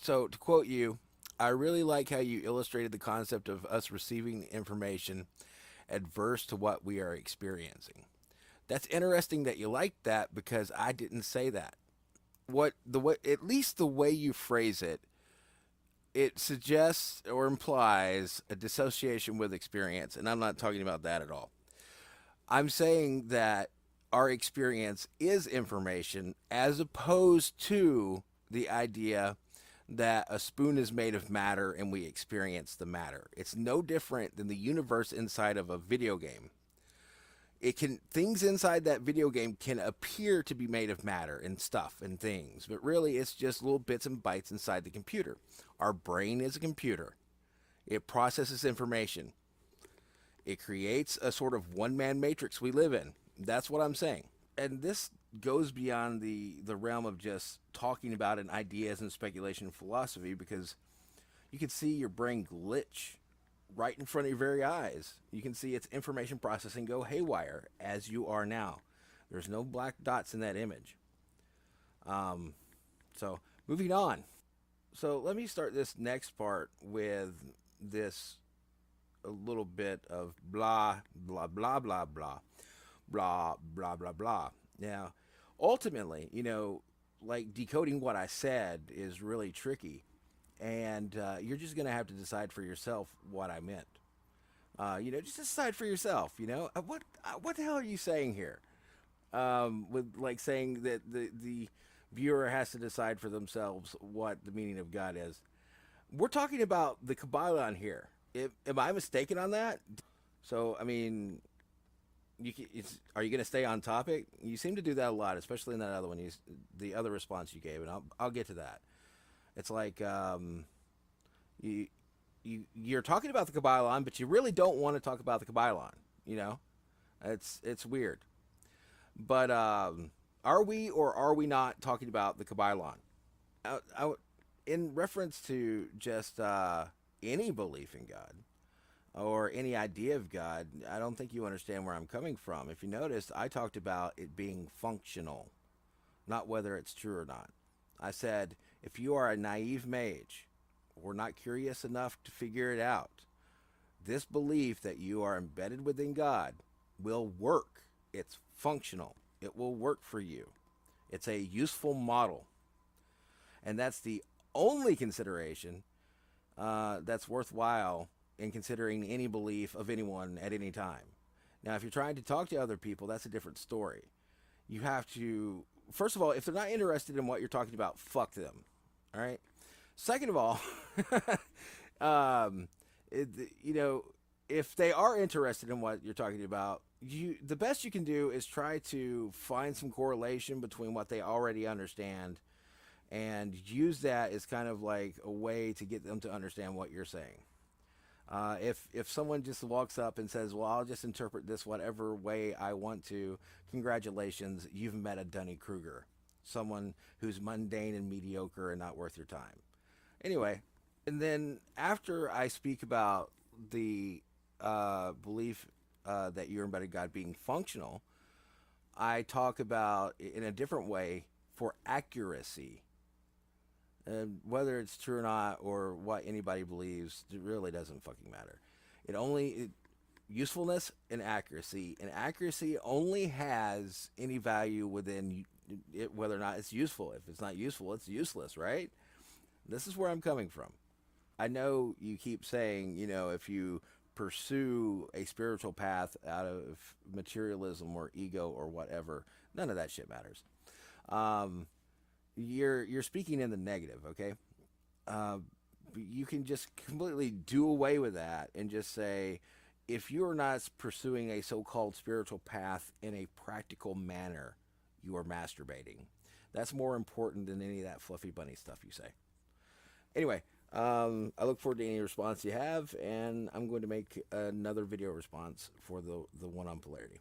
So, to quote you, I really like how you illustrated the concept of us receiving information adverse to what we are experiencing. That's interesting that you like that because I didn't say that. What the way, at least the way you phrase it, it suggests or implies a dissociation with experience, and I'm not talking about that at all. I'm saying that our experience is information as opposed to the idea that a spoon is made of matter and we experience the matter. It's no different than the universe inside of a video game. It can things inside that video game can appear to be made of matter and stuff and things, but really it's just little bits and bytes inside the computer. Our brain is a computer. It processes information. It creates a sort of one-man matrix we live in. That's what I'm saying. And this goes beyond the realm of just talking about an ideas and speculation philosophy because you can see your brain glitch right in front of your very eyes. You can see its information processing go haywire as you are now. There's no black dots in that image. So moving on. So let me start this next part with this a little bit of blah blah blah blah blah blah blah blah blah. Now, ultimately, like decoding what I said is really tricky, and you're just gonna have to decide for yourself what I meant. Just decide for yourself. What the hell are you saying here? With like saying that the viewer has to decide for themselves what the meaning of God is. We're talking about the Kabbalah here. Am I mistaken on that? So, I mean, are you going to stay on topic? You seem to do that a lot, especially in that other one. The other response you gave, and I'll get to that. It's like you you're talking about the Kabbalah, but you really don't want to talk about the Kabbalah. You know, it's weird. But are we or are we not talking about the Kabbalah? In reference to just any belief in God or any idea of God, I don't think you understand where I'm coming from. If you noticed, I talked about it being functional, not whether it's true or not. I said, if you are a naive mage or not curious enough to figure it out, this belief that you are embedded within God will work. It's functional. It will work for you. It's a useful model. And that's the only consideration that's worthwhile in considering any belief of anyone at any time. Now, if you're trying to talk to other people, that's a different story. You have to, first of all, if they're not interested in what you're talking about, fuck them. All right. Second of all, um, it, if they are interested in what you're talking about, the best you can do is try to find some correlation between what they already understand and use that as kind of like a way to get them to understand what you're saying. If someone just walks up and says, well, I'll just interpret this whatever way I want to, congratulations, you've met a Dunning-Kruger, someone who's mundane and mediocre and not worth your time. Anyway, and then after I speak about the belief that you're embedded God being functional, I talk about in a different way for accuracy. And whether it's true or not, or what anybody believes, it really doesn't fucking matter. Usefulness and accuracy only has any value within it, whether or not it's useful. If it's not useful, it's useless, right? This is where I'm coming from. I know you keep saying, if you pursue a spiritual path out of materialism or ego or whatever, none of that shit matters. You're speaking in the negative, okay? You can just completely do away with that and just say, if you're not pursuing a so-called spiritual path in a practical manner, you are masturbating. That's more important than any of that fluffy bunny stuff you say. Anyway, I look forward to any response you have, and I'm going to make another video response for the one on polarity.